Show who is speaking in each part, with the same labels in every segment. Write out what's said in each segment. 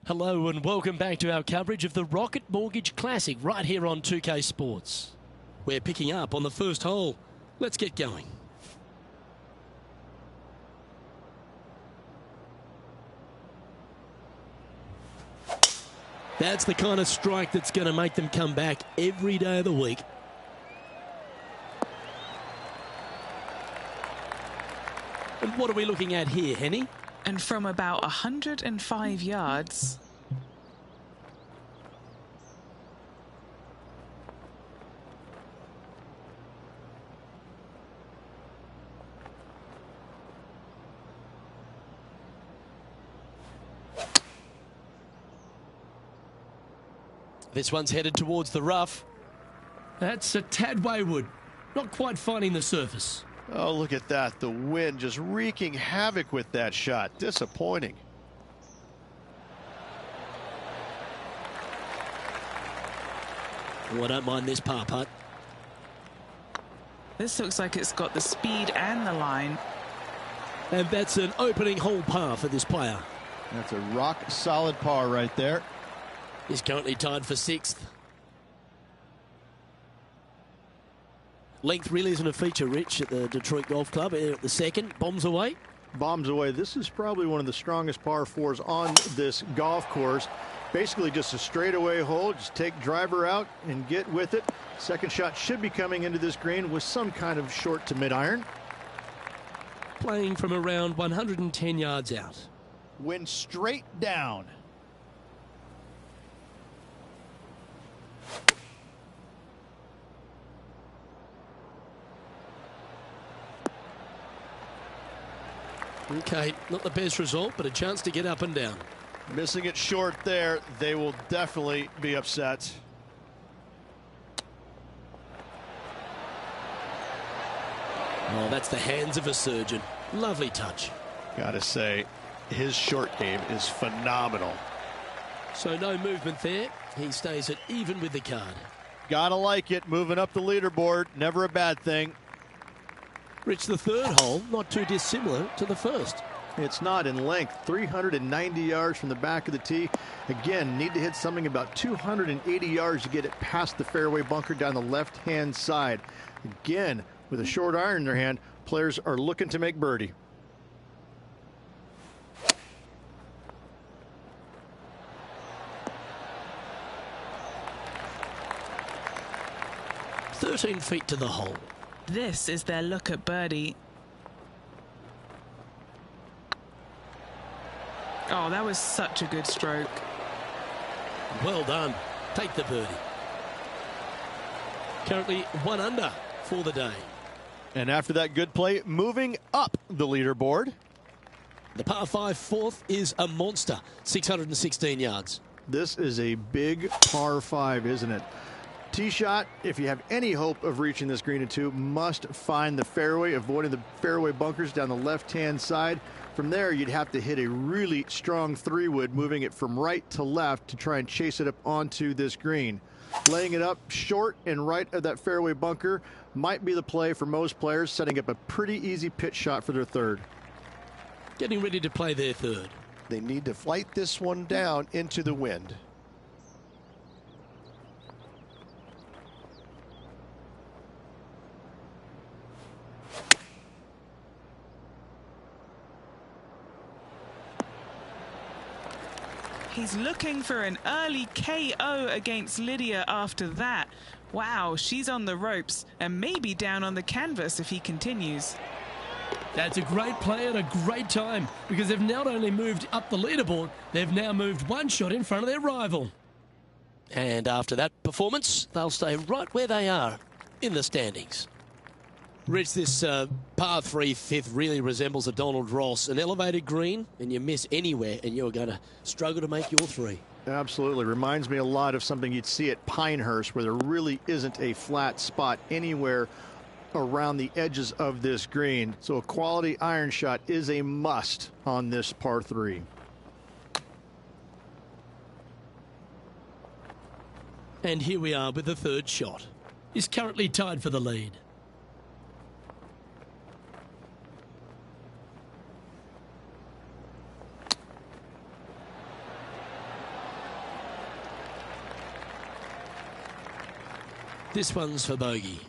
Speaker 1: Hello and welcome back to our coverage of the Rocket Mortgage Classic right here on 2K Sports. We're picking up on the first hole. Let's get going. That's the kind of strike that's going to make them come back every day of the week. And what are we looking at here, Henny?
Speaker 2: And from about 105 yards.
Speaker 1: This one's headed towards the rough. That's a tad wayward. Not quite finding the surface.
Speaker 3: Oh, look at that. The wind just wreaking havoc with that shot. Disappointing.
Speaker 1: Oh, I don't mind this par putt.
Speaker 2: This looks like it's got the speed and the line.
Speaker 1: And that's an opening hole par for this player.
Speaker 3: That's a rock solid par right there.
Speaker 1: He's currently tied for 6th. Length really isn't a feature, Rich, at the Detroit Golf Club. At the second, bombs away.
Speaker 3: Bombs away. This is probably one of the strongest par 4s on this golf course. Basically just a straightaway hole. Just take driver out and get with it. Second shot should be coming into this green with some kind of short to mid iron.
Speaker 1: Playing from around 110 yards out.
Speaker 3: Wind straight down.
Speaker 1: Okay, not the best result, but a chance to get up and down.
Speaker 3: Missing it short there. They will definitely be upset.
Speaker 1: Oh, that's the hands of a surgeon. Lovely touch.
Speaker 3: Gotta say, his short game is phenomenal.
Speaker 1: So no movement there. He stays at even with the card.
Speaker 3: Gotta like it. Moving up the leaderboard. Never a bad thing.
Speaker 1: Rich, the third hole, not too dissimilar to the first.
Speaker 3: It's not in length. 390 yards from the back of the tee. Again, need to hit something about 280 yards to get it past the fairway bunker down the left-hand side. Again, with a short iron in their hand, players are looking to make birdie.
Speaker 1: "13 feet to the hole."
Speaker 2: This is their look at birdie. Oh, that was such a good stroke.
Speaker 1: Well done. Take the birdie. Currently 1 under for the day.
Speaker 3: And after that good play, moving up the leaderboard.
Speaker 1: The par 5 fourth is a monster. 616 yards.
Speaker 3: This is a big par 5, isn't it? Tee shot, if you have any hope of reaching this green in 2, must find the fairway, avoiding the fairway bunkers down the left-hand side. From there, you'd have to hit a really strong 3-wood, moving it from right to left to try and chase it up onto this green. Laying it up short and right of that fairway bunker might be the play for most players, setting up a pretty easy pitch shot for their third.
Speaker 1: Getting ready to play their third.
Speaker 4: They need to flight this one down into the wind.
Speaker 2: He's looking for an early KO against Lydia after that. Wow, she's on the ropes and maybe down on the canvas if he continues.
Speaker 1: That's a great play at a great time, because they've not only moved up the leaderboard, they've now moved 1 shot in front of their rival. And after that performance, they'll stay right where they are in the standings. Rich, this par 3 fifth really resembles a Donald Ross, an elevated green, and you miss anywhere and you're going to struggle to make your 3.
Speaker 3: Absolutely. Reminds me a lot of something you'd see at Pinehurst, where there really isn't a flat spot anywhere around the edges of this green. So a quality iron shot is a must on this par 3.
Speaker 1: And here we are with the third shot. He's currently tied for the lead. This one's for bogey.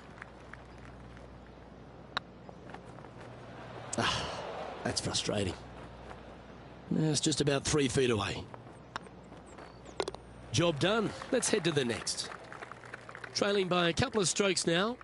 Speaker 1: That's frustrating. It's just about 3 feet away. Job done. Let's head to the next. Trailing by a couple of strokes now.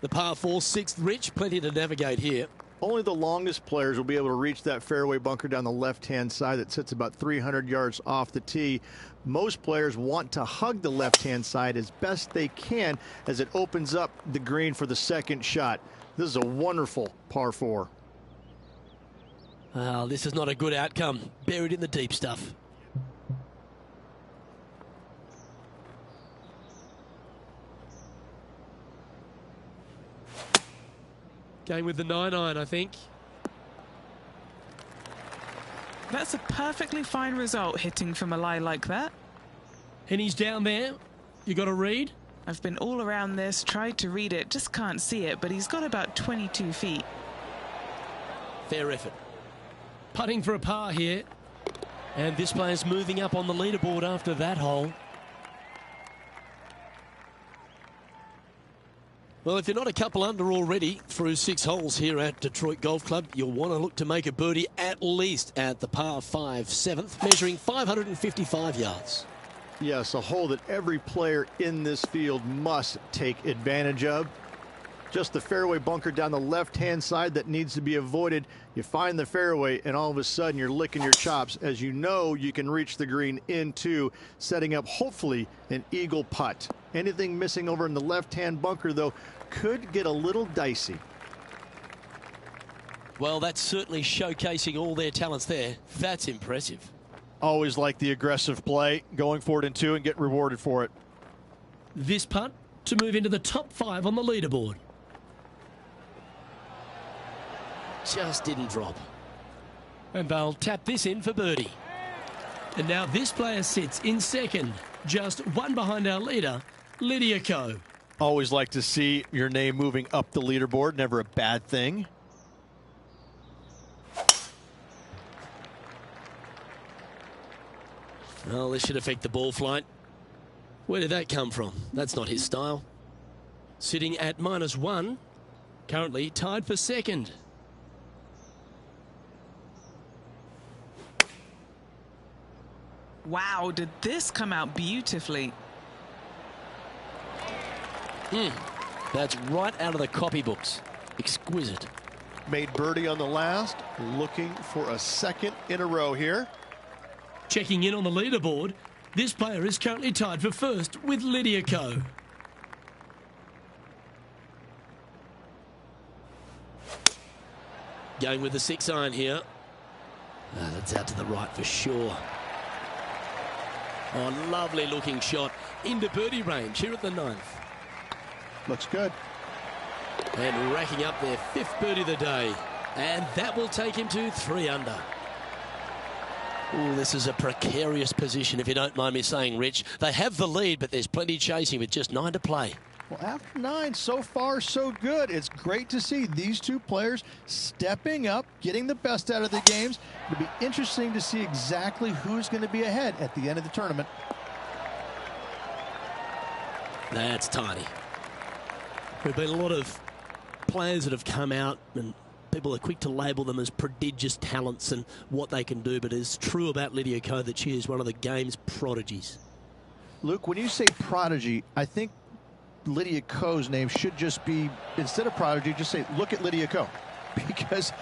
Speaker 1: The par 4, 6th Rich. Plenty to navigate here.
Speaker 3: Only the longest players will be able to reach that fairway bunker down the left-hand side that sits about 300 yards off the tee. Most players want to hug the left-hand side as best they can as it opens up the green for the second shot. This is a wonderful par 4.
Speaker 1: Well, this is not a good outcome. Buried in the deep stuff. Going with the 9-iron, I think.
Speaker 2: That's a perfectly fine result, hitting from a lie like that.
Speaker 1: And he's down there. You got a read?
Speaker 2: I've been all around this, tried to read it, just can't see it, but he's got about 22 feet.
Speaker 1: Fair effort. Putting for a par here. And this player's moving up on the leaderboard after that hole. Well, if you're not a couple under already through 6 holes here at Detroit Golf Club, you'll want to look to make a birdie at least at the par 5 7th, measuring 555 yards.
Speaker 3: Yes, a hole that every player in this field must take advantage of. Just the fairway bunker down the left-hand side that needs to be avoided. You find the fairway, and all of a sudden you're licking your chops as you know you can reach the green into, setting up hopefully an eagle putt. Anything missing over in the left-hand bunker, though, could get a little dicey.
Speaker 1: Well, that's certainly showcasing all their talents there. That's impressive.
Speaker 3: Always like the aggressive play, going for it in 2 and get rewarded for it.
Speaker 1: This putt to move into the top 5 on the leaderboard. Just didn't drop. And they'll tap this in for birdie. And now this player sits in second, just 1 behind our leader, Lydia Ko.
Speaker 3: Always like to see your name moving up the leaderboard. Never a bad thing.
Speaker 1: Well, this should affect the ball flight. Where did that come from? That's not his style. Sitting at -1, currently tied for second.
Speaker 2: Wow, did this come out beautifully?
Speaker 1: That's right out of the copybooks. Exquisite.
Speaker 4: Made birdie on the last, looking for a second in a row here.
Speaker 1: Checking in on the leaderboard, this player is currently tied for first with Lydia Ko. Going with the 6-iron here. That's out to the right for sure. Oh, lovely looking shot into birdie range here at the 9th.
Speaker 3: Looks good.
Speaker 1: And racking up their 5th birdie of the day. And that will take him to 3 under. Ooh, this is a precarious position, if you don't mind me saying, Rich. They have the lead, but there's plenty chasing with just 9 to play.
Speaker 3: Well, after 9, so far so good. It's great to see these two players stepping up, getting the best out of the games. It'll be interesting to see exactly who's going to be ahead at the end of the tournament.
Speaker 1: That's tiny. There have been a lot of players that have come out, and people are quick to label them as prodigious talents and what they can do, but it's true about Lydia Ko that she is one of the game's prodigies.
Speaker 3: Luke, when you say prodigy, I think Lydia Ko's name should just be, instead of prodigy, just say, look at Lydia Ko. Because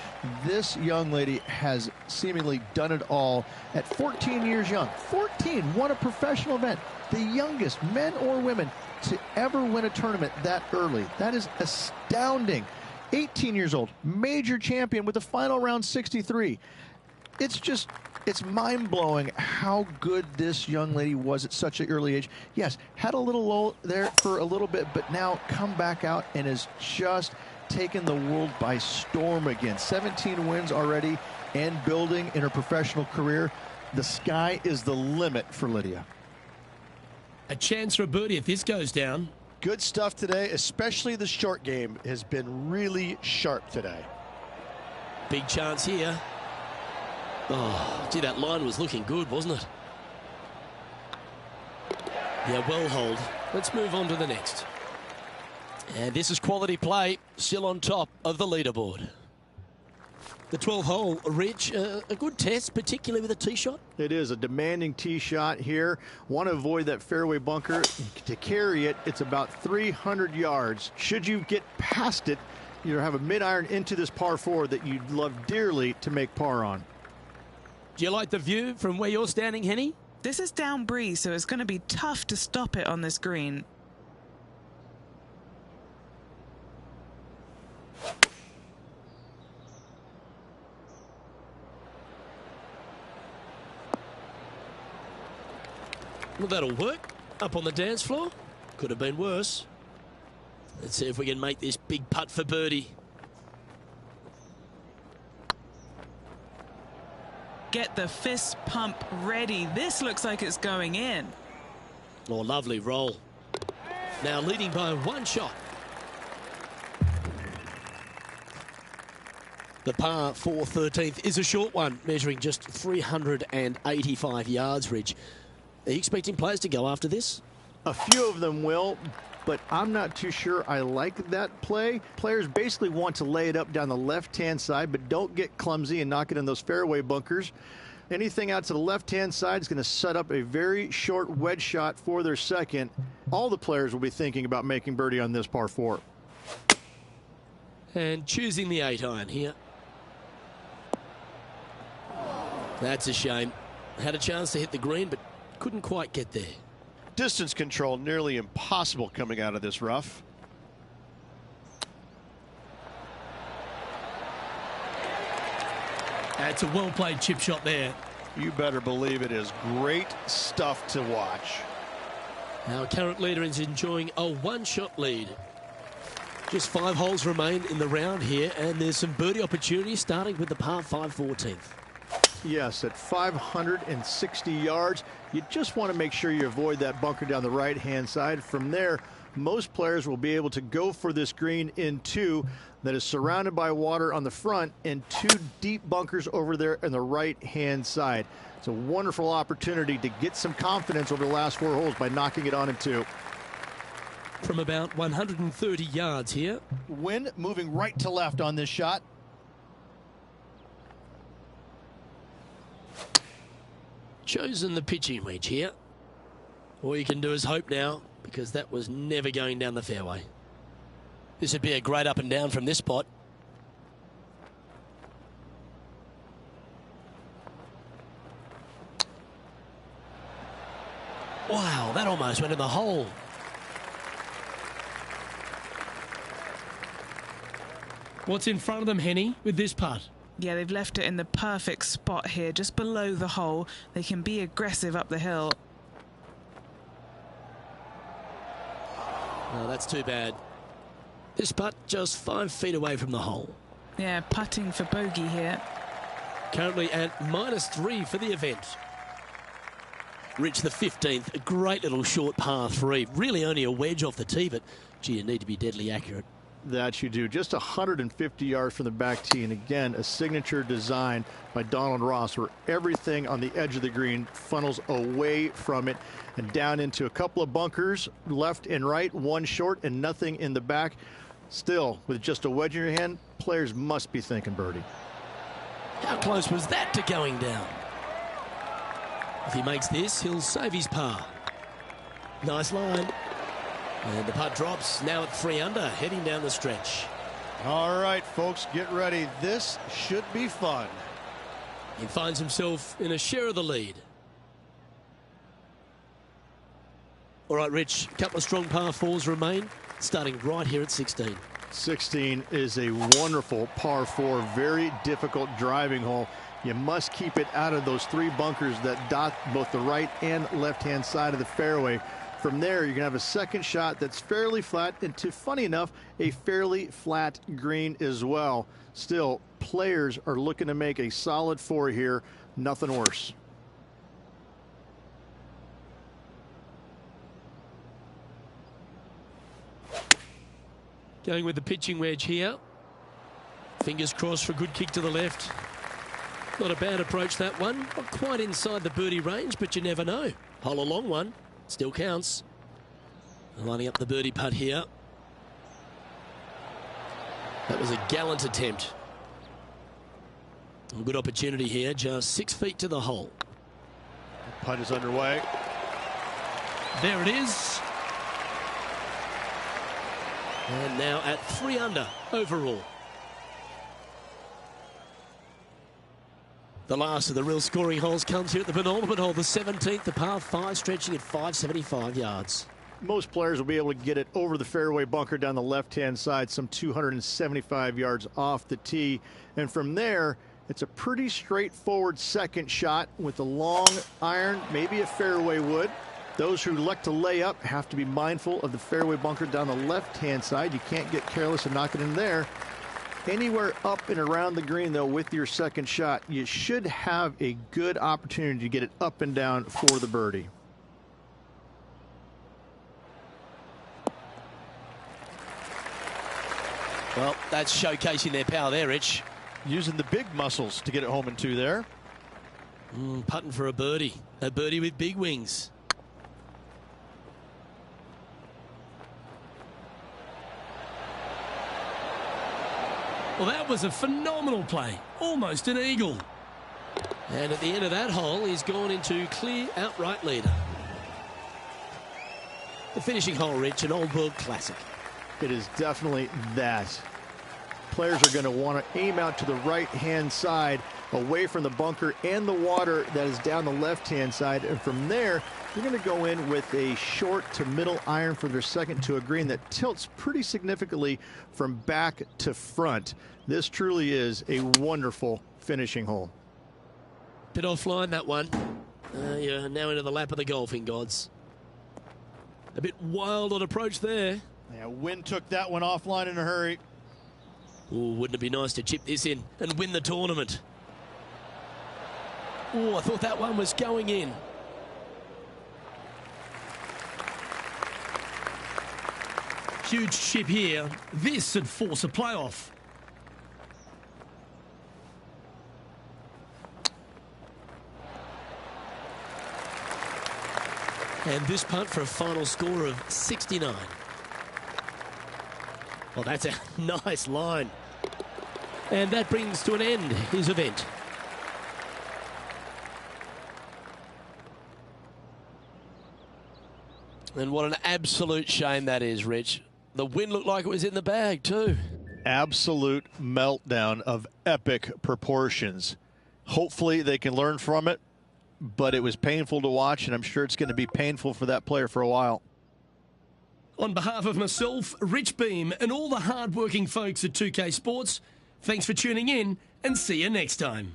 Speaker 3: this young lady has seemingly done it all at 14 years young. 14, won a professional event. The youngest men or women to ever win a tournament that early. That is astounding. 18 years old, major champion with the final round 63. It's mind-blowing how good this young lady was at such an early age. Yes, had a little lull there for a little bit, but now come back out and has just taken the world by storm again. 17 wins already and building in her professional career. The sky is the limit for Lydia.
Speaker 1: A chance for a birdie if this goes down.
Speaker 4: Good stuff today, especially the short game has been really sharp today.
Speaker 1: Big chance here. Oh, gee, that line was looking good, wasn't it? Yeah, well hold. Let's move on to the next. And this is quality play, still on top of the leaderboard. The 12-hole, Rich, a good test, particularly with a tee shot.
Speaker 3: It is a demanding tee shot here. Want to avoid that fairway bunker. To carry it, it's about 300 yards. Should you get past it, you have a mid-iron into this par 4 that you'd love dearly to make par on.
Speaker 1: Do you like the view from where you're standing, Henny?
Speaker 2: This is down breeze, so it's going to be tough to stop it on this green.
Speaker 1: Well, that'll work. Up on the dance floor. Could have been worse. Let's see if we can make this big putt for birdie.
Speaker 2: Get the fist pump ready. This looks like it's going in.
Speaker 1: Oh, lovely roll. Now leading by one shot. The par 4 13th is a short one, measuring just 385 yards, Ridge. Are you expecting players to go after this?
Speaker 3: A few of them will, but I'm not too sure I like that play. Players basically want to lay it up down the left-hand side, but don't get clumsy and knock it in those fairway bunkers. Anything out to the left-hand side is going to set up a very short wedge shot for their second. All the players will be thinking about making birdie on this par 4.
Speaker 1: And choosing the 8-iron here. That's a shame. Had a chance to hit the green, but couldn't quite get there.
Speaker 4: Distance control nearly impossible coming out of this rough.
Speaker 1: That's a well-played chip shot there.
Speaker 4: You better believe it is great stuff to watch.
Speaker 1: Our current leader is enjoying a one-shot lead. Just 5 holes remain in the round here, and there's some birdie opportunities starting with the par 5 14th.
Speaker 3: Yes, at 560 yards, you just want to make sure you avoid that bunker down the right-hand side. From there, most players will be able to go for this green in 2 that is surrounded by water on the front and 2 deep bunkers over there on the right-hand side. It's a wonderful opportunity to get some confidence over the last 4 holes by knocking it on in 2.
Speaker 1: From about 130 yards here.
Speaker 4: Wind moving right to left on this shot.
Speaker 1: Chosen the pitching wedge here. All you can do is hope now, because that was never going down the fairway. This would be a great up and down from this spot. Wow, that almost went in the hole. What's in front of them, Henny, with this putt?
Speaker 2: Yeah, they've left it in the perfect spot here, just below the hole. They can be aggressive up the hill.
Speaker 1: Oh, that's too bad. This putt just 5 feet away from the hole.
Speaker 2: Yeah, putting for bogey here.
Speaker 1: Currently at -3 for the event. Rich, the 15th, a great little short par 3. Really only a wedge off the tee, but gee, you need to be deadly accurate.
Speaker 3: That you do. Just 150 yards from the back tee, and again, a signature design by Donald Ross, where everything on the edge of the green funnels away from it and down into a couple of bunkers, left and right, 1 short and nothing in the back. Still, with just a wedge in your hand, players must be thinking birdie.
Speaker 1: How close was that to going down? If he makes this, he'll save his par. Nice line. And the putt drops, now at 3 under, heading down the stretch.
Speaker 4: All right, folks, get ready. This should be fun.
Speaker 1: He finds himself in a share of the lead. All right, Rich, a couple of strong par 4s remain, starting right here at 16.
Speaker 3: 16 is a wonderful par 4, very difficult driving hole. You must keep it out of those 3 bunkers that dot both the right and left-hand side of the fairway. From there, you're going to have a second shot that's fairly flat, and funny enough, a fairly flat green as well. Still, players are looking to make a solid 4 here, nothing worse.
Speaker 1: Going with the pitching wedge here. Fingers crossed for a good kick to the left. Not a bad approach, that one. Not quite inside the birdie range, but you never know. Hole a long one. Still counts. Lining up the birdie putt here. That was a gallant attempt. A good opportunity here, just 6 feet to the hole.
Speaker 3: Putt is underway.
Speaker 1: There it is. And now at 3 under overall. The last of the real scoring holes comes here at the penultimate hole, the 17th, the par 5, stretching at 575 yards.
Speaker 3: Most players will be able to get it over the fairway bunker down the left-hand side, some 275 yards off the tee. And from there, it's a pretty straightforward second shot with a long iron, maybe a fairway wood. Those who like to lay up have to be mindful of the fairway bunker down the left-hand side. You can't get careless and knock it in there. Anywhere up and around the green, though, with your second shot, you should have a good opportunity to get it up and down for the birdie.
Speaker 1: Well, that's showcasing their power there, Rich.
Speaker 3: Using the big muscles to get it home in 2 there.
Speaker 1: Putting for a birdie with big wings. Well, that was a phenomenal play. Almost an eagle. And at the end of that hole, he's gone into clear outright leader. The finishing hole, Rich, an old world classic.
Speaker 3: It is definitely that. Players are going to want to aim out to the right-hand side, away from the bunker and the water that is down the left-hand side. And from there, they're going to go in with a short to middle iron for their second to a green that tilts pretty significantly from back to front. This truly is a wonderful finishing hole.
Speaker 1: Bit offline, that one. You're now into the lap of the golfing gods. A bit wild on approach there.
Speaker 3: Yeah, wind took that one offline in a hurry.
Speaker 1: Ooh, wouldn't it be nice to chip this in and win the tournament? Oh, I thought that one was going in. Huge chip here. This would force a playoff. And this punt for a final score of 69. Well, that's a nice line. And that brings to an end his event. And what an absolute shame that is, Rich. The win looked like it was in the bag too.
Speaker 3: Absolute meltdown of epic proportions. Hopefully they can learn from it, but it was painful to watch, and I'm sure it's going to be painful for that player for a while.
Speaker 1: On behalf of myself, Rich Beam, and all the hard-working folks at 2K Sports, thanks for tuning in, and see you next time.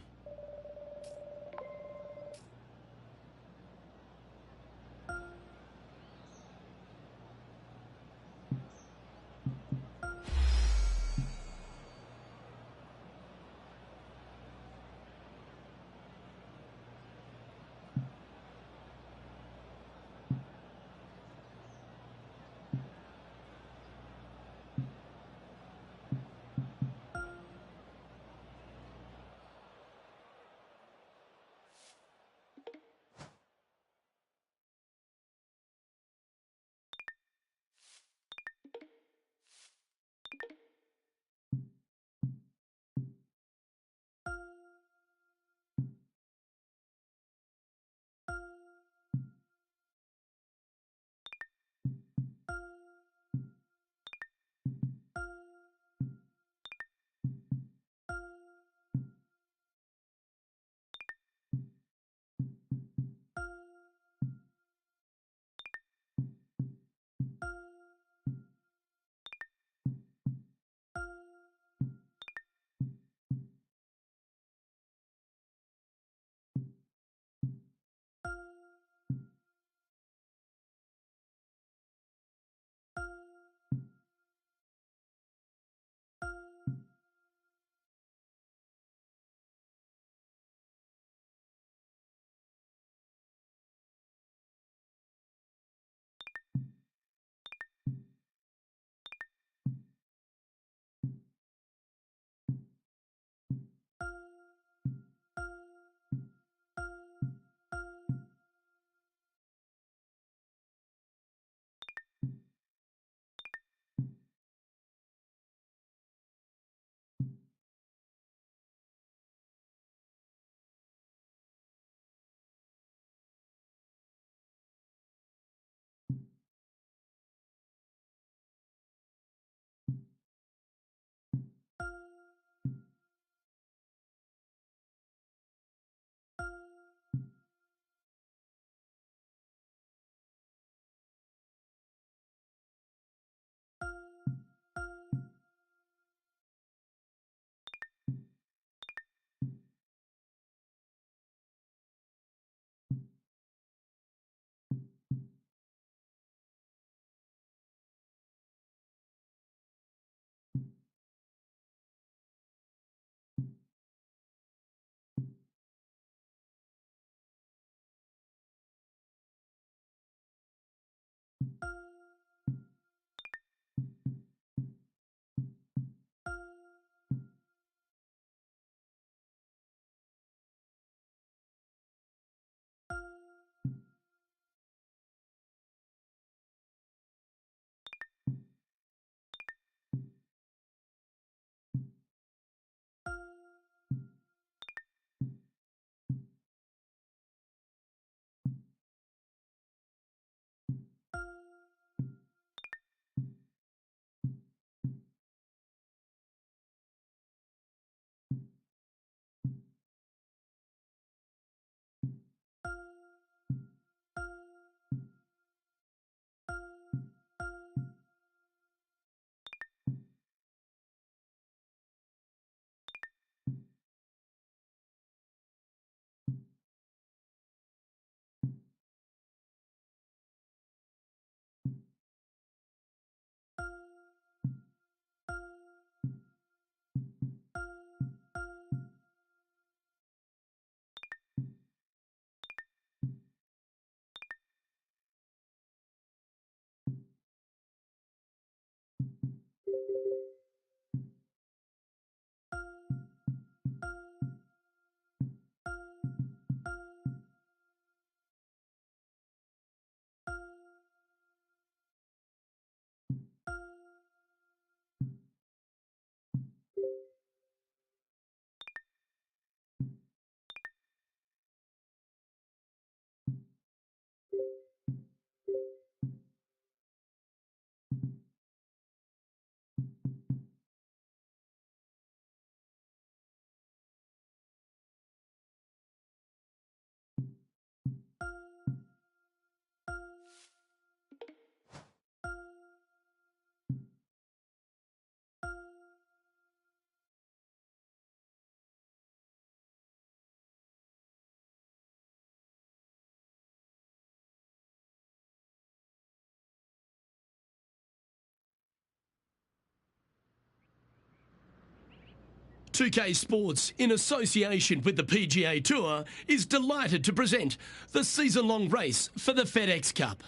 Speaker 1: 2K Sports, in association with the PGA Tour, is delighted to present the season-long race for the FedEx Cup.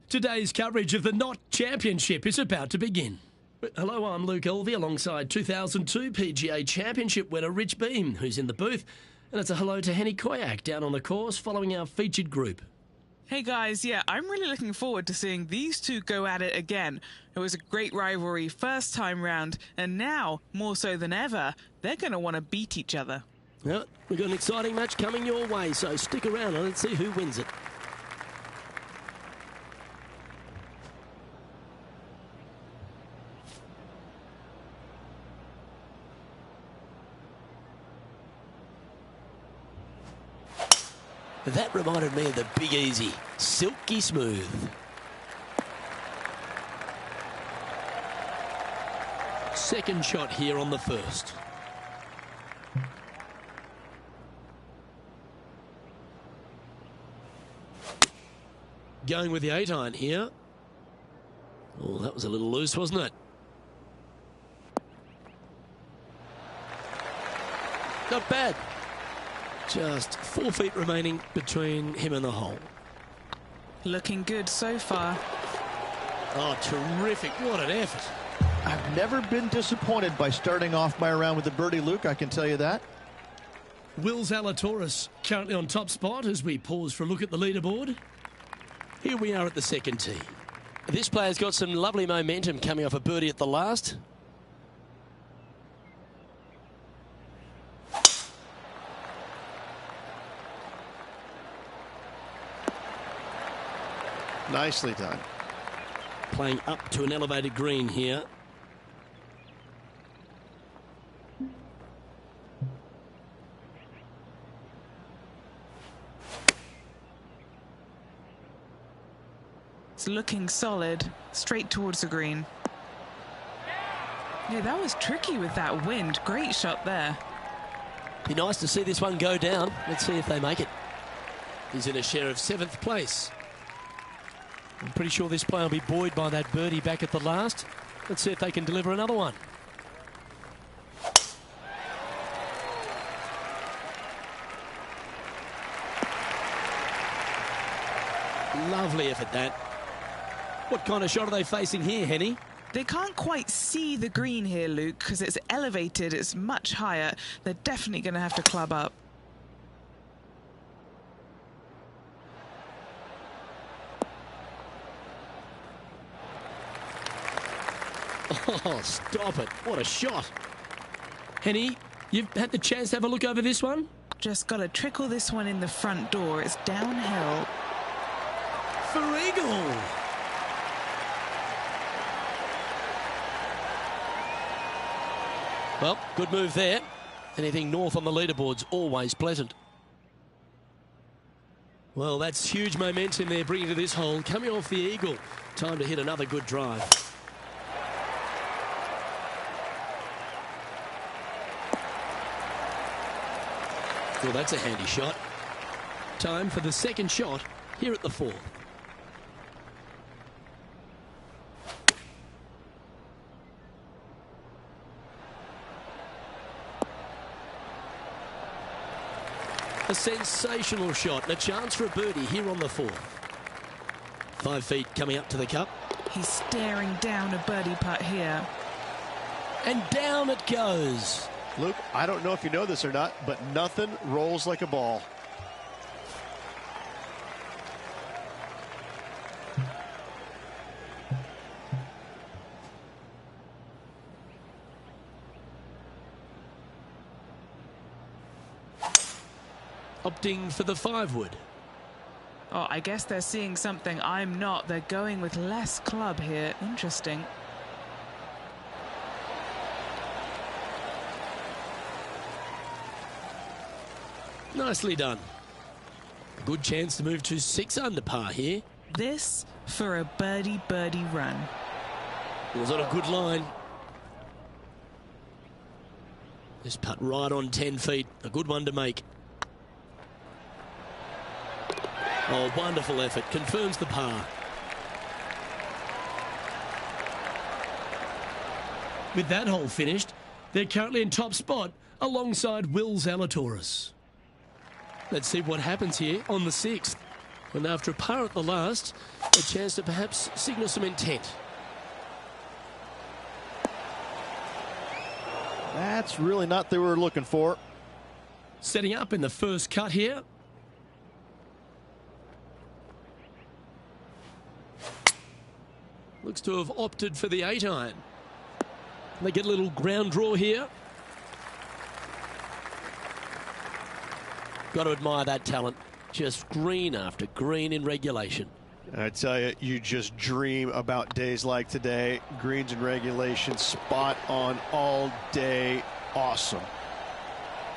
Speaker 1: Today's coverage of the Knot Championship is about to begin. Hello, I'm Luke Elvey alongside 2002 PGA Championship winner Rich Beam, who's in the booth. And it's a hello to Henny Koyak down on the course following our featured group.
Speaker 2: Hey guys, yeah, I'm really looking forward to seeing these two go at it again. It was a great rivalry first time round, and now, more so than ever, they're going to want to beat each other.
Speaker 1: Well, we've got an exciting match coming your way, so stick around and let's see who wins it. That reminded me of the Big Easy, silky smooth. Second shot here on the first. Going with the 8-iron here. Oh, that was a little loose, wasn't it? Not bad. Just 4 feet remaining between him and the hole.
Speaker 2: Looking good so far.
Speaker 1: Oh, terrific. What an effort.
Speaker 3: I've never been disappointed by starting off my round with the birdie, Luke, I can tell you that.
Speaker 1: Will Zalatoris currently on top spot as we pause for a look at the leaderboard. Here we are at the second tee. This player's got some lovely momentum coming off a birdie at the last.
Speaker 3: Nicely done.
Speaker 1: Playing up to an elevated green here.
Speaker 2: It's looking solid, straight towards the green. Yeah, that was tricky with that wind. Great shot there.
Speaker 1: Be nice to see this one go down. Let's see if they make it. He's in a share of 7th place. I'm pretty sure this player will be buoyed by that birdie back at the last. Let's see if they can deliver another one. Lovely effort, that. What kind of shot are they facing here, Henny?
Speaker 2: They can't quite see the green here, Luke, because it's elevated, it's much higher. They're definitely going to have to club up.
Speaker 1: Oh, stop it. What a shot. Henny, you've had the chance to have a look over this one?
Speaker 2: Just got to trickle this one in the front door. It's downhill.
Speaker 1: For eagle. Well, good move there. Anything north on the leaderboard's always pleasant. Well, that's huge momentum they're bringing to this hole. Coming off the eagle. Time to hit another good drive. Well, that's a handy shot. Time for the second shot here at the 4th. A sensational shot and a chance for a birdie here on the 4th. 5 feet coming up to the cup.
Speaker 2: He's staring down a birdie putt here.
Speaker 1: And down it goes.
Speaker 3: Luke, I don't know if you know this or not, but nothing rolls like a ball.
Speaker 1: Opting for the 5-wood.
Speaker 2: Oh, I guess they're seeing something I'm not. They're going with less club here. Interesting.
Speaker 1: Nicely done. Good chance to move to 6 under par here.
Speaker 2: This for a birdie run.
Speaker 1: It was on a good line. This putt right on 10 feet. A good one to make. Oh, wonderful effort. Confirms the par. With that hole finished, they're currently in top spot alongside Will Zalatoris. Let's see what happens here on the 6th, when after a par at the last, a chance to perhaps signal some intent.
Speaker 3: That's really not what they were looking for.
Speaker 1: Setting up in the first cut here. Looks to have opted for the 8-iron. They get a little ground draw here. Got to admire that talent. Just green after green in regulation.
Speaker 3: I tell you, you just dream about days like today. Greens in regulation, spot on all day. Awesome.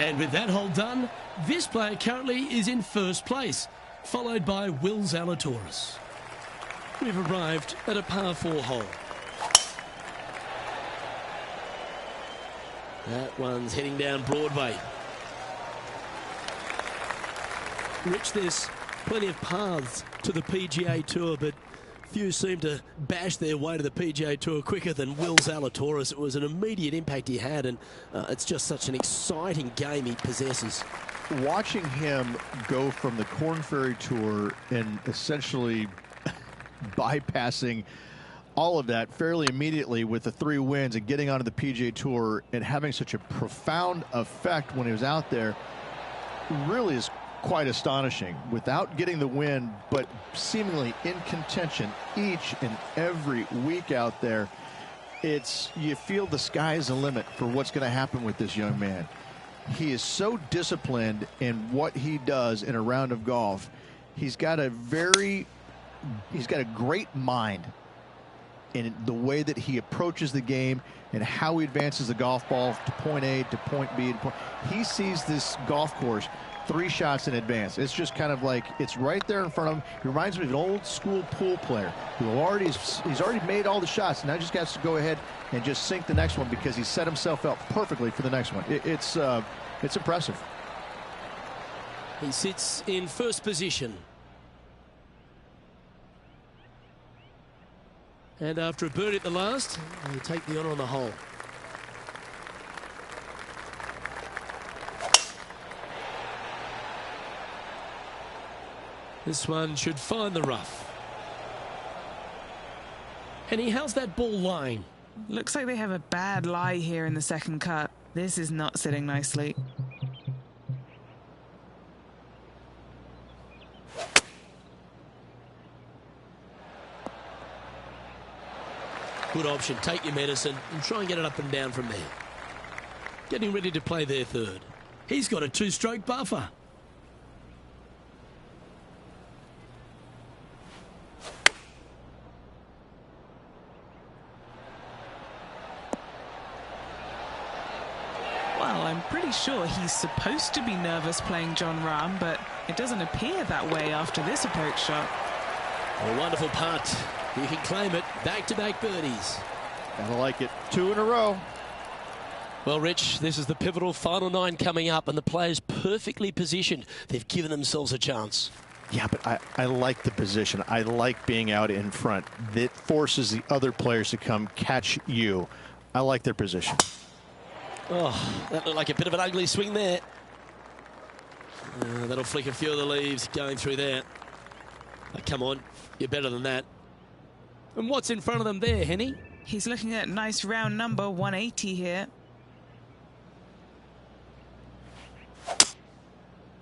Speaker 1: And with that hole done, this player currently is in first place, followed by Will Zalatoris. We've arrived at a par 4 hole. That one's heading down Broadway. Rich, there's plenty of paths to the PGA Tour, but few seem to bash their way to the PGA Tour quicker than Will Zalatoris. It was an immediate impact he had, and it's just such an exciting game he possesses.
Speaker 3: Watching him go from the Korn Ferry Tour and essentially bypassing all of that fairly immediately with the 3 wins and getting onto the PGA Tour and having such a profound effect when he was out there really is quite astonishing. Without getting the win, but seemingly in contention each and every week out there, you feel the sky's the limit for what's going to happen with this young man. He is so disciplined in what he does in a round of golf. He's got a great mind in the way that he approaches the game and how he advances the golf ball to point A to point B. He sees this golf course 3 shots in advance. It's just kind of like it's right there in front of him. He reminds me of an old school pool player who he's already made all the shots. Now just has to go ahead and just sink the next one because he set himself up perfectly for the next one. It's impressive.
Speaker 1: He sits in first position. And after a birdie at the last, he'll take the honour on the hole. This one should find the rough. Henny, how's that ball lying?
Speaker 2: Looks like they have a bad lie here in the second cut. This is not sitting nicely.
Speaker 1: Good option. Take your medicine and try and get it up and down from there. Getting ready to play their third. He's got a 2-stroke buffer.
Speaker 2: Well, I'm pretty sure he's supposed to be nervous playing Jon Rahm, but it doesn't appear that way after this approach shot.
Speaker 1: A wonderful putt. You can claim it. Back-to-back birdies.
Speaker 3: I like it. 2 in a row.
Speaker 1: Well, Rich, this is the pivotal final 9 coming up, and the players perfectly positioned. They've given themselves a chance.
Speaker 3: Yeah, but I like the position. I like being out in front. That forces the other players to come catch you. I like their position.
Speaker 1: Oh, that looked like a bit of an ugly swing there. That'll flick a few of the leaves going through there. Oh, come on, you're better than that. And what's in front of them there, Henny?
Speaker 2: He's looking at nice round number 180 here.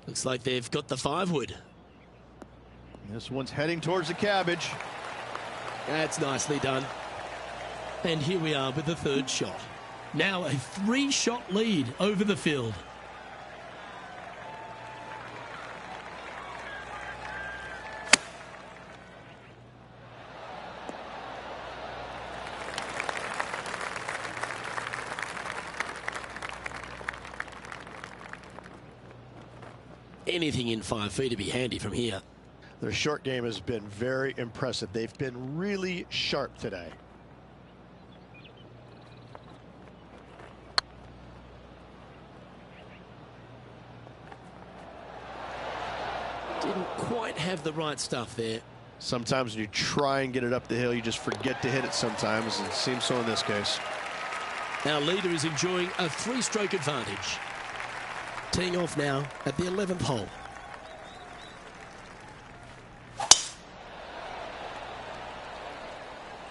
Speaker 1: Looks like they've got the 5-wood.
Speaker 3: This one's heading towards the cabbage.
Speaker 1: That's nicely done. And here we are with the 3rd shot. Now a 3-shot lead over the field. Anything in 5 feet to be handy from here.
Speaker 3: Their short game has been very impressive. They've been really sharp today.
Speaker 1: Didn't quite have the right stuff there.
Speaker 3: Sometimes when you try and get it up the hill, you just forget to hit it sometimes, and it seems so in this case.
Speaker 1: Our leader is enjoying a 3-stroke advantage. Teeing off now at the 11th hole.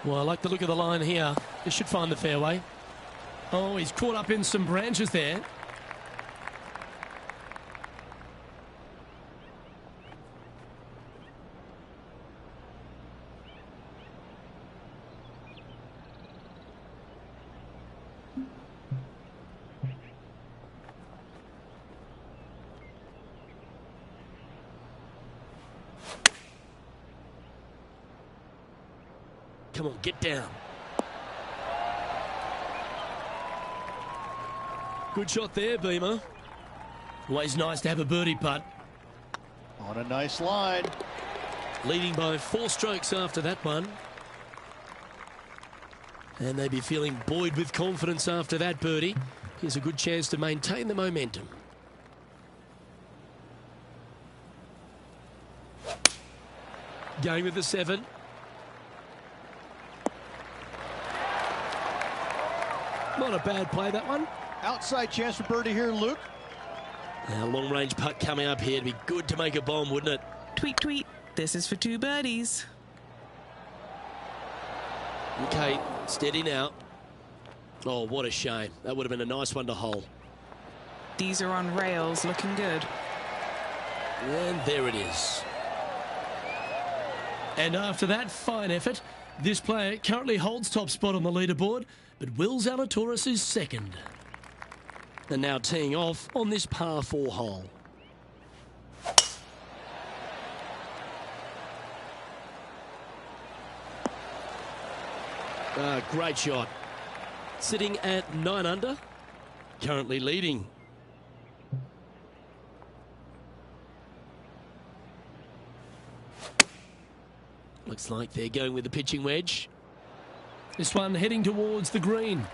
Speaker 1: Well, I like the look of the line here. This should find the fairway. Oh, he's caught up in some branches there. Come on, get down. Good shot there, Beamer. Always nice to have a birdie putt.
Speaker 3: On a nice line.
Speaker 1: Leading by 4 strokes after that one. And they'd be feeling buoyed with confidence after that birdie. Here's a good chance to maintain the momentum. Going with the 7. Not a bad play, that one.
Speaker 3: Outside chance for birdie here, Luke.
Speaker 1: Now, long-range putt coming up here. It'd be good to make a bomb, wouldn't it?
Speaker 2: Tweet, tweet. This is for 2 birdies.
Speaker 1: Okay, steady now. Oh, what a shame. That would have been a nice one to hole.
Speaker 2: These are on rails, looking good.
Speaker 1: And there it is. And after that fine effort, this player currently holds top spot on the leaderboard, but Will Zalatoris is second. And now teeing off on this par 4 hole. Great shot. Sitting at 9 under, currently leading. Looks like they're going with the pitching wedge. This one heading towards the green.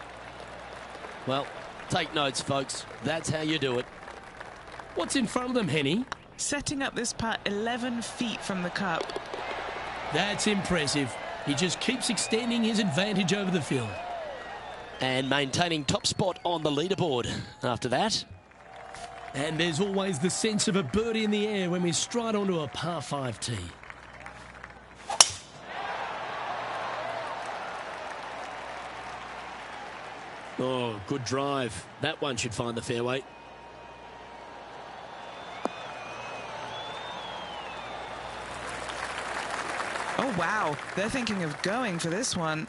Speaker 1: Well, take notes, folks. That's how you do it. What's in front of them, Henny?
Speaker 2: Setting up this putt 11 feet from the cup.
Speaker 1: That's impressive. He just keeps extending his advantage over the field. And maintaining top spot on the leaderboard after that. And there's always the sense of a birdie in the air when we stride onto a par 5 tee. Oh, good drive. That one should find the fairway.
Speaker 2: Oh, wow. They're thinking of going for this one.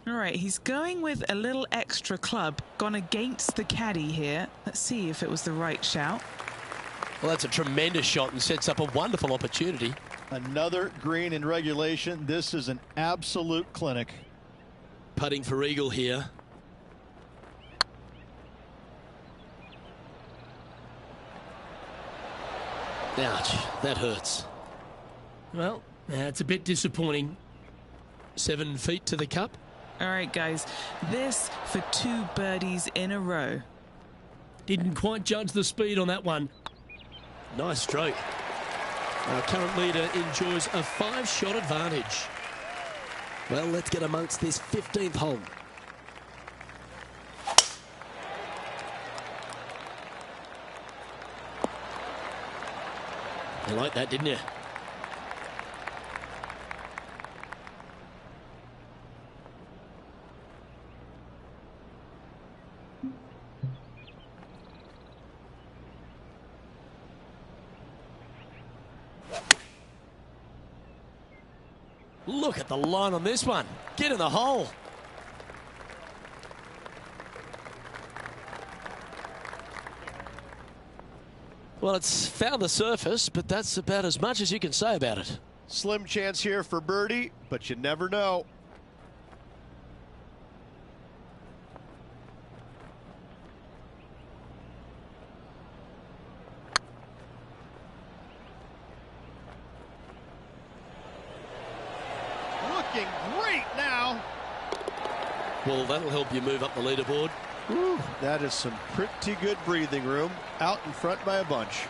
Speaker 2: All right, he's going with a little extra club. Gone against the caddy here. Let's see if it was the right shout.
Speaker 1: Well, that's a tremendous shot and sets up a wonderful opportunity.
Speaker 3: Another green in regulation. This is an absolute clinic.
Speaker 1: Putting for eagle here. Ouch, that hurts. Well, that's a bit disappointing. 7 feet to the cup.
Speaker 2: All right, guys, this for 2 birdies in a row.
Speaker 1: Didn't quite judge the speed on that one. Nice stroke. Our current leader enjoys a 5-shot advantage. Well, let's get amongst this 15th hole. You like that, didn't you? Look at the line on this one. Get in the hole. Well, it's found the surface, but that's about as much as you can say about it.
Speaker 3: Slim chance here for birdie, but you never know. Looking great now.
Speaker 1: Well, that'll help you move up the leaderboard.
Speaker 3: Ooh, that is some pretty good breathing room. Out in front by a bunch.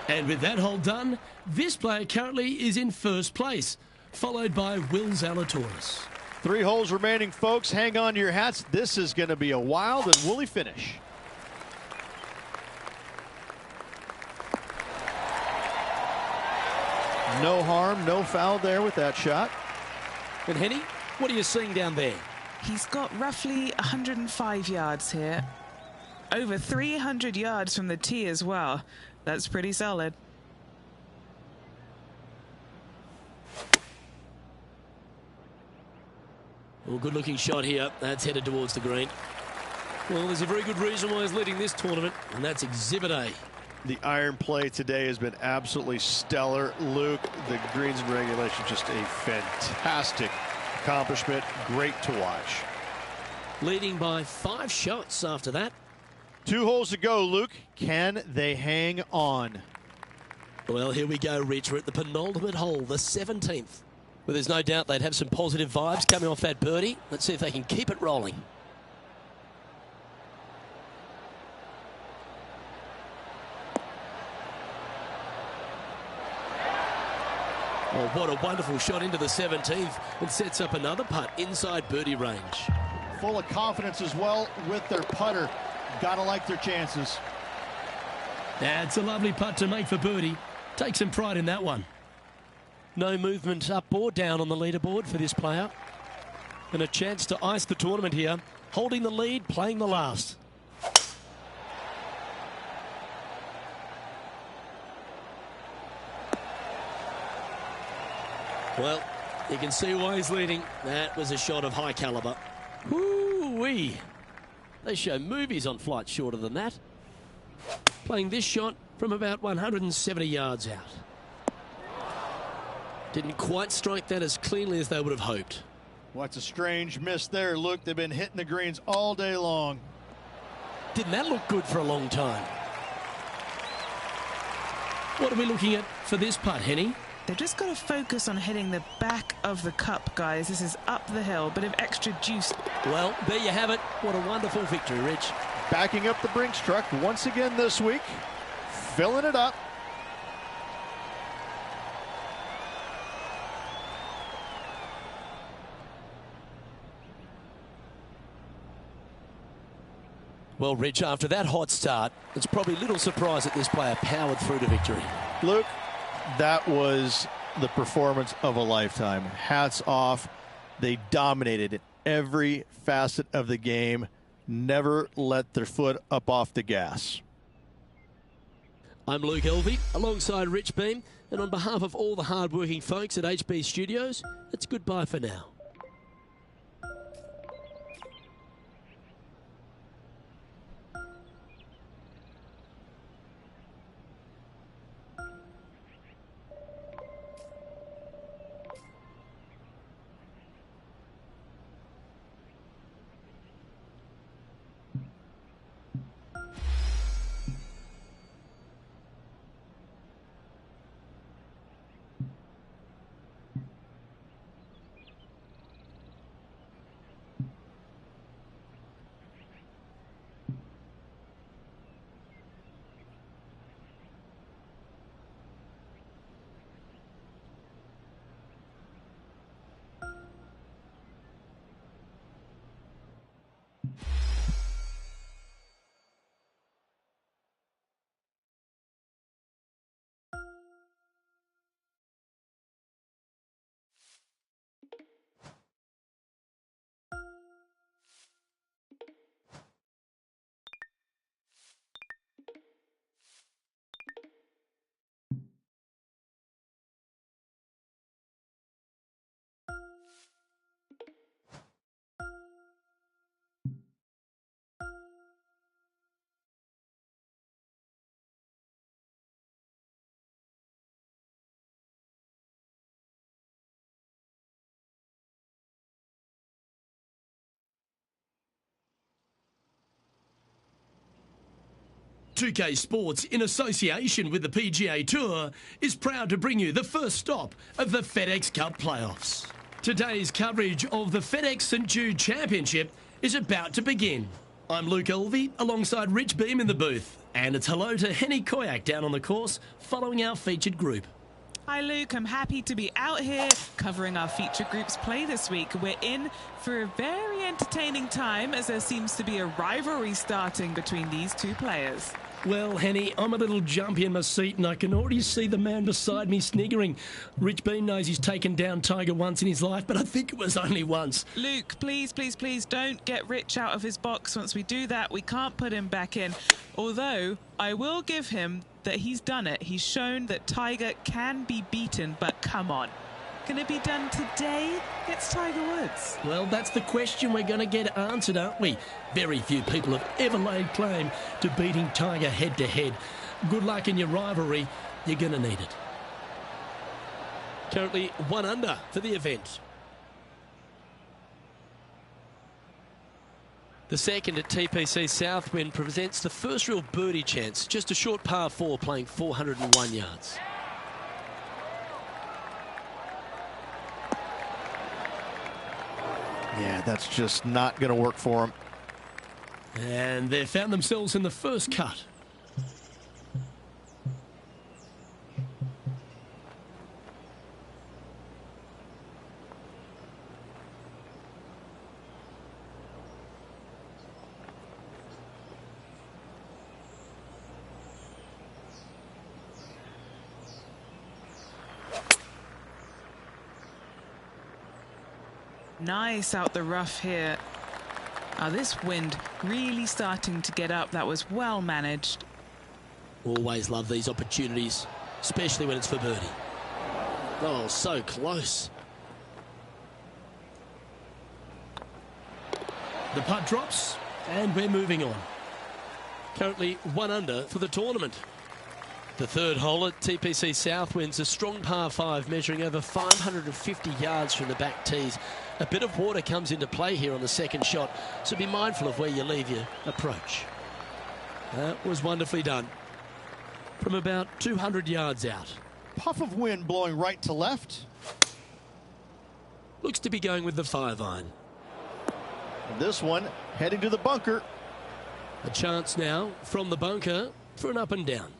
Speaker 1: And with that hole done, this player currently is in first place, followed by Will Zalatoris.
Speaker 3: 3 holes remaining, folks. Hang on to your hats. This is going to be a wild and woolly finish. No harm, no foul there with that shot.
Speaker 1: And Henny, what are you seeing down there?
Speaker 2: He's got roughly 105 yards here. Over 300 yards from the tee as well. That's pretty solid.
Speaker 1: Well, good looking shot here. That's headed towards the green. Well, there's a very good reason why he's leading this tournament, and that's Exhibit A.
Speaker 3: The iron play today has been absolutely stellar. Luke, the greens and regulation, just a fantastic accomplishment. Great to watch.
Speaker 1: Leading by 5 shots after that.
Speaker 3: 2 holes to go, Luke. Can they hang on?
Speaker 1: Well, here we go, Rich. We're at the penultimate hole, the 17th. Well, there's no doubt they'd have some positive vibes coming off that birdie. Let's see if they can keep it rolling. Well, what a wonderful shot into the 17th, and sets up another putt inside birdie range.
Speaker 3: Full of confidence as well with their putter. Gotta like their chances.
Speaker 1: That's a lovely putt to make for birdie. Take some pride in that one. No movement up or down on the leaderboard for this player. And a chance to ice the tournament here. Holding the lead, playing the last. Well, you can see why he's leading. That was a shot of high caliber. Woo-wee. They show movies on flights shorter than that. Playing this shot from about 170 yards out. Didn't quite strike that as cleanly as they would have hoped.
Speaker 3: What's a strange miss there, Luke. They've been hitting the greens all day long.
Speaker 1: Didn't that look good for a long time? What are we looking at for this putt, Henny?
Speaker 2: They've just got to focus on hitting the back of the cup, guys. This is up the hill, bit of extra juice.
Speaker 1: Well, there you have it. What a wonderful victory, Rich.
Speaker 3: Backing up the Brinks truck once again this week. Filling it up.
Speaker 1: Well, Rich, after that hot start, it's probably little surprise that this player powered through to victory.
Speaker 3: Luke, that was the performance of a lifetime. Hats off. They dominated in every facet of the game. Never let their foot up off the gas.
Speaker 1: I'm Luke Elvey, alongside Rich Beam, and on behalf of all the hard-working folks at HB Studios, it's goodbye for now. .2K Sports, in association with the PGA Tour, is proud to bring you the first stop of the FedEx Cup playoffs. Today's coverage of the FedEx St Jude Championship is about to begin. I'm Luke Elvey, alongside Rich Beam in the booth, and it's hello to Henny Koyak down on the course, following our featured group.
Speaker 2: Hi Luke, I'm happy to be out here covering our feature group's play this week. We're in for a very entertaining time as there seems to be a rivalry starting between these two players.
Speaker 1: Well, Henny, I'm a little jumpy in my seat and I can already see the man beside me sniggering. Rich Bean knows he's taken down Tiger once in his life, but I think it was only once.
Speaker 2: Luke, please, please, please don't get Rich out of his box. Once we do that, we can't put him back in. Although, I will give him that he's done it. He's shown that Tiger can be beaten, but come on. Can it be done today? It's Tiger Woods.
Speaker 1: Well, that's the question we're going to get answered, aren't we? Very few people have ever laid claim to beating Tiger head-to-head. Good luck in your rivalry. You're going to need it. Currently 1 under for the event. The second at TPC Southwind presents the first real birdie chance. Just a short par 4 playing 401 yards.
Speaker 3: Yeah, that's just not going to work for them.
Speaker 1: And they've found themselves in the first cut.
Speaker 2: Nice out the rough here. This wind really starting to get up. That was well managed.
Speaker 1: Always love these opportunities, especially when it's for birdie. Oh, so close. The putt drops, and we're moving on. Currently 1 under for the tournament. The third hole at TPC Southwind's a strong par 5 measuring over 550 yards from the back tees. A bit of water comes into play here on the second shot, so be mindful of where you leave your approach. That was wonderfully done. From about 200 yards out.
Speaker 3: Puff of wind blowing right to left.
Speaker 1: Looks to be going with the 5-iron.
Speaker 3: And this one heading to the bunker.
Speaker 1: A chance now from the bunker for an up and down.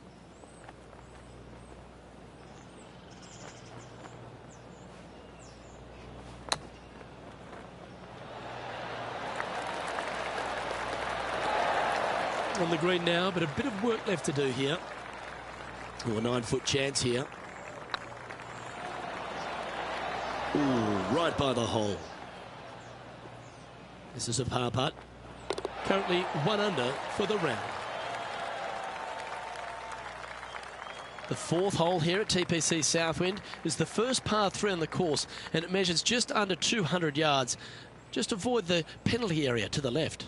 Speaker 1: On the green now, but a bit of work left to do here. Oh, a 9-foot chance here. Ooh, right by the hole. This is a par putt. Currently 1 under for the round. The fourth hole here at TPC Southwind is the first par 3 on the course, and it measures just under 200 yards. Just avoid the penalty area to the left.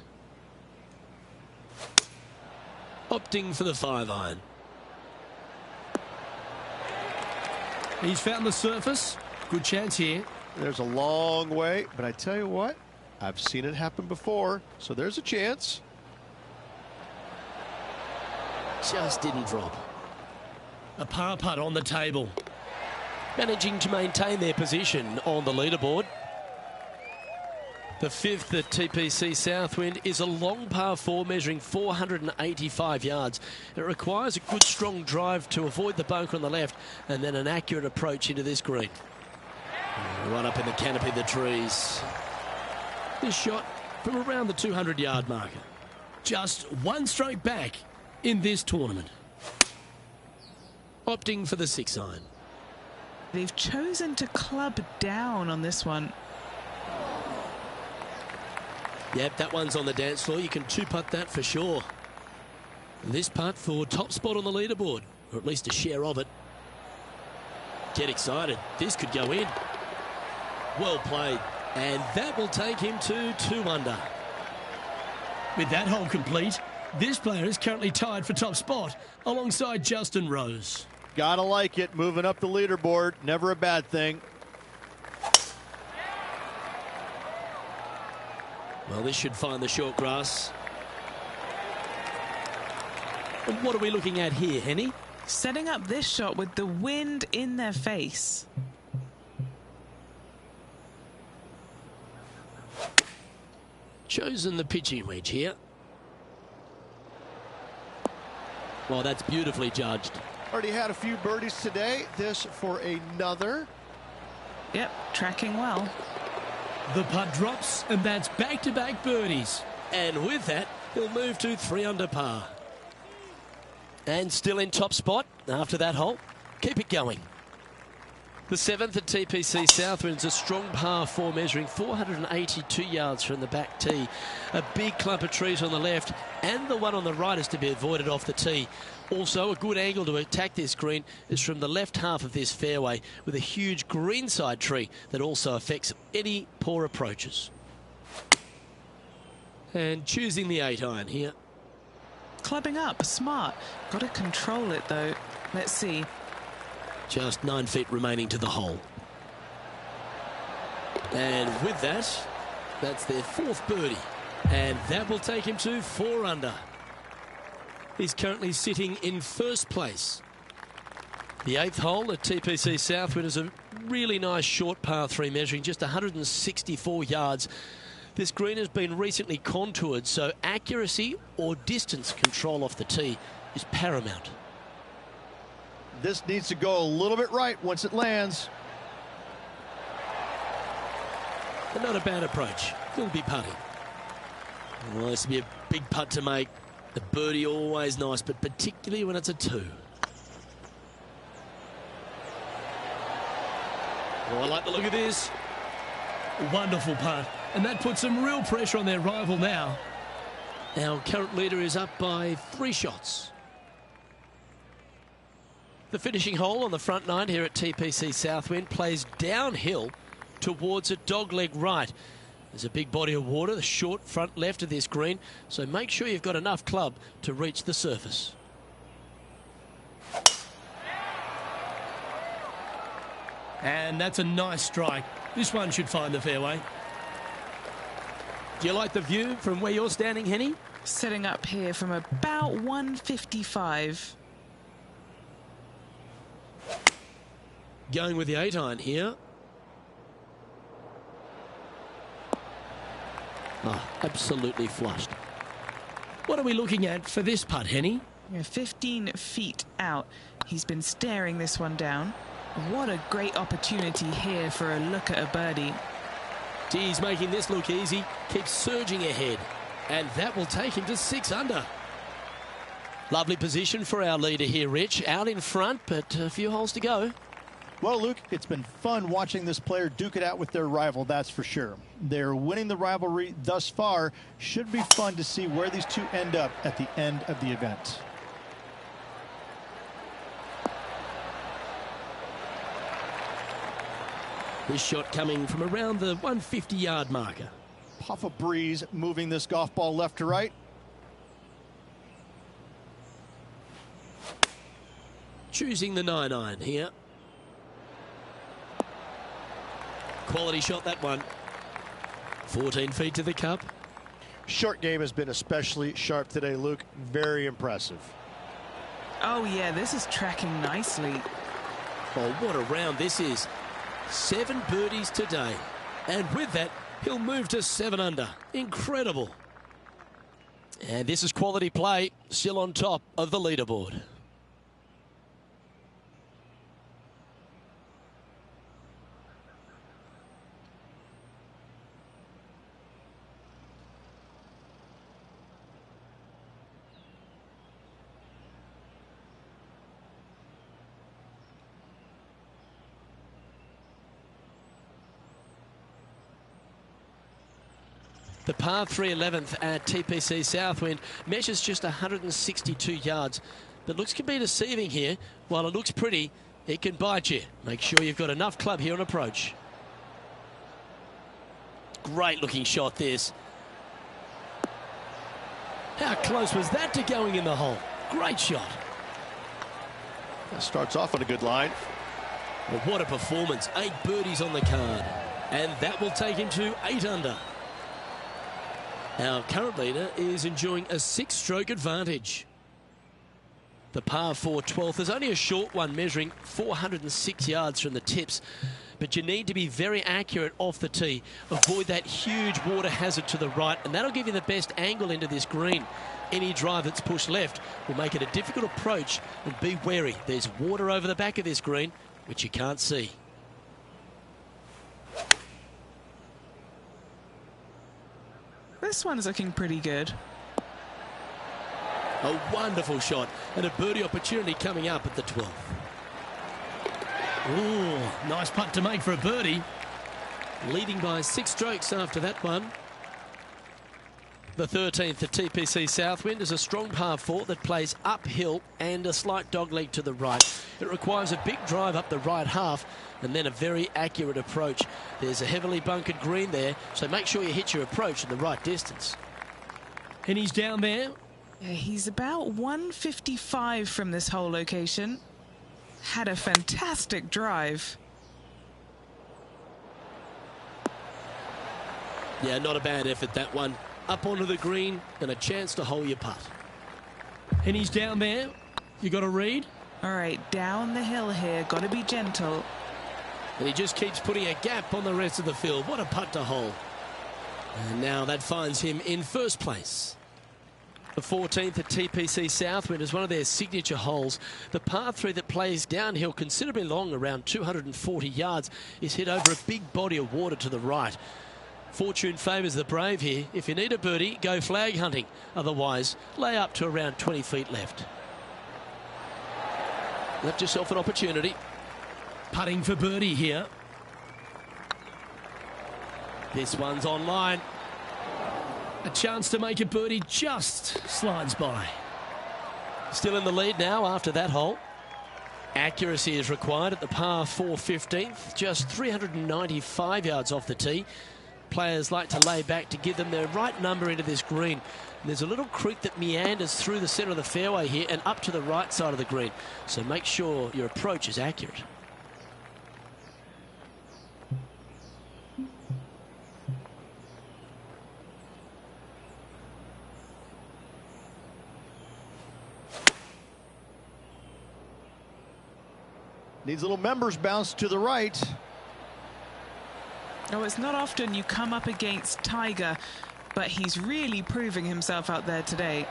Speaker 1: Opting for the 5-iron. He's found the surface. Good chance here.
Speaker 3: There's a long way, but I tell you what, I've seen it happen before, so there's a chance.
Speaker 1: Just didn't drop. A par putt on the table. Managing to maintain their position on the leaderboard. The fifth at TPC Southwind is a long par 4 measuring 485 yards. It requires a good strong drive to avoid the bunker on the left and then an accurate approach into this green. Right up in the canopy of the trees. This shot from around the 200-yard marker. Just 1 stroke back in this tournament. Opting for the 6-iron.
Speaker 2: They've chosen to club down on this one.
Speaker 1: Yep, that one's on the dance floor. You can 2-putt that for sure. This putt for top spot on the leaderboard, or at least a share of it. Get excited. This could go in. Well played. And that will take him to 2 under. With that hole complete, this player is currently tied for top spot alongside Justin Rose.
Speaker 3: Gotta like it. Moving up the leaderboard. Never a bad thing.
Speaker 1: Well, this should find the short grass. And what are we looking at here, Henny?
Speaker 2: Setting up this shot with the wind in their face.
Speaker 1: Chosen the pitching wedge here. Well, that's beautifully judged.
Speaker 4: Already had a few birdies today. This for another.
Speaker 2: Yep, tracking well.
Speaker 1: The putt drops, and that's back-to-back birdies. And with that, he'll move to 3 under par. And still in top spot after that hole. Keep it going. The 7th at TPC Southwind's a strong par 4 measuring 482 yards from the back tee. A big clump of trees on the left and the one on the right is to be avoided off the tee. Also, a good angle to attack this green is from the left half of this fairway with a huge greenside tree that also affects any poor approaches. And choosing the 8-iron here.
Speaker 2: Clubbing up, smart. Got to control it though. Let's see.
Speaker 1: Just 9 feet remaining to the hole. And with that, that's their 4th birdie. And that will take him to 4 under. He's currently sitting in 1st place. The 8th hole at TPC Southwind is a really nice short par 3 measuring just 164 yards. This green has been recently contoured, so accuracy or distance control off the tee is paramount.
Speaker 3: This needs to go a little bit right once it lands.
Speaker 1: But not a bad approach. He'll be putting. Well, this will be a big putt to make. The birdie always nice, but particularly when it's a 2. Oh, I like the look of this. Wonderful putt. And that puts some real pressure on their rival now. Our current leader is up by 3 shots. The finishing hole on the front 9 here at TPC Southwind plays downhill towards a dogleg right. There's a big body of water, the short front left of this green, so make sure you've got enough club to reach the surface. And that's a nice strike. This one should find the fairway. Do you like the view from where you're standing, Henny?
Speaker 2: Setting up here from about 155.
Speaker 1: Going with the 8-iron here. Oh, absolutely flushed. What are we looking at for this putt, Henny?
Speaker 2: 15 feet out. He's been staring this one down. What a great opportunity here for a look at a birdie.
Speaker 1: He's making this look easy. Keeps surging ahead. And that will take him to 6 under. Lovely position for our leader here, Rich. Out in front, but a few holes to go.
Speaker 3: Well, Luke, it's been fun watching this player duke it out with their rival, that's for sure. They're winning the rivalry thus far. Should be fun to see where these two end up at the end of the event.
Speaker 1: This shot coming from around the 150-yard marker.
Speaker 3: Puff of breeze moving this golf ball left to right.
Speaker 1: Choosing the 9-iron here. Quality shot, that one. 14 feet to the cup.
Speaker 4: Short game has been especially sharp today, Luke. Very impressive.
Speaker 2: Oh yeah, this is tracking nicely.
Speaker 1: Oh, what a round this is. 7 birdies today. And with that, he'll move to 7 under. Incredible. And this is quality play, still on top of the leaderboard. The par 3 11th at TPC Southwind measures just 162 yards. But looks can be deceiving here. While it looks pretty, it can bite you. Make sure you've got enough club here on approach. Great looking shot this. How close was that to going in the hole? Great shot.
Speaker 4: That starts off on a good line.
Speaker 1: Well, what a performance. 8 birdies on the card. And that will take him to 8 under. Our current leader is enjoying a 6-stroke advantage. The par 4 12th. There's only a short one measuring 406 yards from the tips. But you need to be very accurate off the tee. Avoid that huge water hazard to the right, and that'll give you the best angle into this green. Any drive that's pushed left will make it a difficult approach, and be wary. There's water over the back of this green, which you can't see.
Speaker 2: This one's looking pretty good.
Speaker 1: A wonderful shot and a birdie opportunity coming up at the 12th. Ooh, nice putt to make for a birdie. Leading by 6 strokes after that one. The 13th at TPC Southwind is a strong par 4 that plays uphill and a slight dogleg to the right. It requires a big drive up the right half and then a very accurate approach. There's a heavily bunkered green there, so make sure you hit your approach in the right distance. And he's down there.
Speaker 2: Yeah, he's about 155 from this hole location. Had a fantastic drive.
Speaker 1: Yeah, not a bad effort, that one. Up onto the green and a chance to hole your putt. And he's down there. You got to read.
Speaker 2: All right, down the hill here. Got to be gentle.
Speaker 1: And he just keeps putting a gap on the rest of the field. What a putt to hole. And now that finds him in first place. The 14th at TPC Southwind is one of their signature holes. The par 3 that plays downhill considerably long, around 240 yards, is hit over a big body of water to the right. Fortune favours the brave here. If you need a birdie, go flag hunting. Otherwise, lay up to around 20 feet left. Left yourself an opportunity. Putting for birdie here. This one's online. A chance to make a birdie just slides by. Still in the lead now after that hole. Accuracy is required at the par 4 15th. Just 395 yards off the tee. Players like to lay back to give them their right number into this green. And there's a little creek that meanders through the centre of the fairway here and up to the right side of the green. So make sure your approach is accurate.
Speaker 3: Needs a little members bounce to the right.
Speaker 2: Oh, it's not often you come up against Tiger, but he's really proving himself out there today.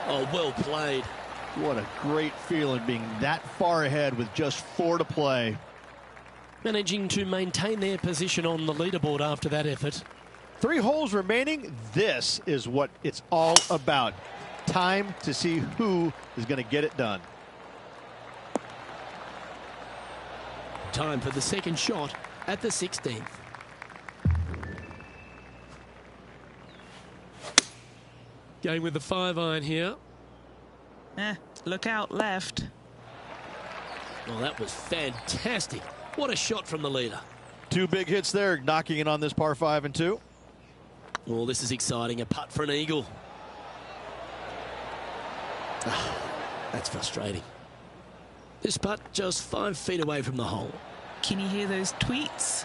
Speaker 1: Oh, well played.
Speaker 3: What a great feeling being that far ahead with just 4 to play.
Speaker 1: Managing to maintain their position on the leaderboard after that effort.
Speaker 3: 3 holes remaining. This is what it's all about. Time to see who is going to get it done.
Speaker 1: Time for the second shot at the 16th. Going with the 5-iron here.
Speaker 2: Look out left.
Speaker 1: Oh, that was fantastic. What a shot from the leader.
Speaker 3: 2 big hits there, knocking it on this par 5 and 2.
Speaker 1: Oh, this is exciting. A putt for an eagle. That's frustrating. This putt just 5 feet away from the hole.
Speaker 2: Can you hear those tweets?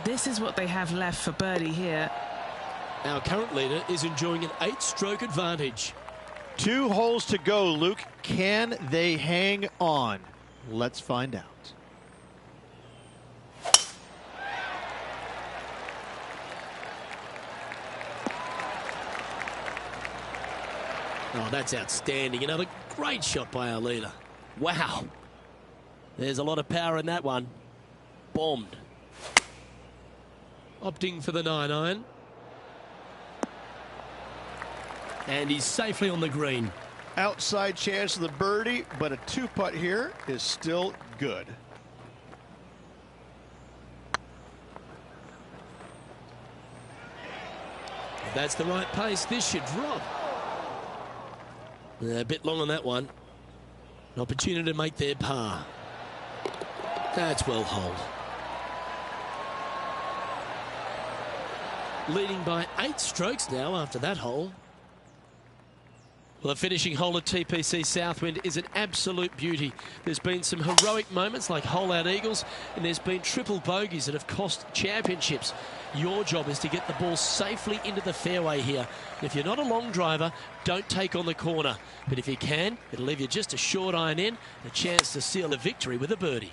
Speaker 2: This is what they have left for birdie here.
Speaker 1: Our current leader is enjoying an 8-stroke advantage.
Speaker 3: 2 holes to go, Luke. Can they hang on? Let's find out.
Speaker 1: Oh, that's outstanding. Another great shot by our leader. Wow. There's a lot of power in that one. Bombed. Opting for the 9-iron. And he's safely on the green.
Speaker 3: Outside chance of the birdie, but a 2-putt here is still good.
Speaker 1: If that's the right pace, this should drop. A bit long on that one. An opportunity to make their par. That's well holed. Leading by 8 strokes now after that hole. Well, the finishing hole at TPC Southwind is an absolute beauty. There's been some heroic moments like hole-out eagles, and there's been triple bogeys that have cost championships. Your job is to get the ball safely into the fairway here. And if you're not a long driver, don't take on the corner. But if you can, it'll leave you just a short iron in, a chance to seal the victory with a birdie.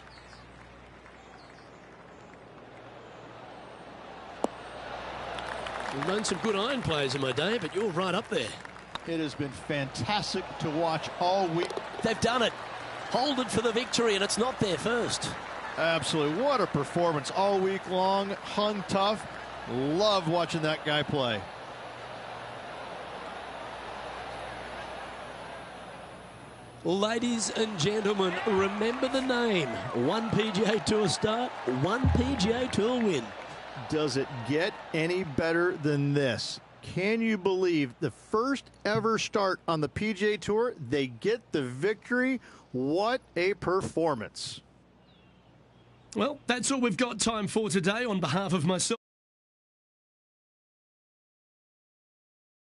Speaker 1: I've known some good iron players in my day, but you're right up there.
Speaker 3: It has been fantastic to watch all week.
Speaker 1: They've done it. Hold it for the victory, and it's not their first.
Speaker 3: Absolutely. What a performance all week long. Hung tough. Love watching that guy play.
Speaker 1: Ladies and gentlemen, remember the name. One PGA Tour start, one PGA Tour win.
Speaker 3: Does it get any better than this? Can you believe the first ever start on the PGA Tour, they get the victory? What a performance.
Speaker 1: Well, that's all we've got time for today. On behalf of myself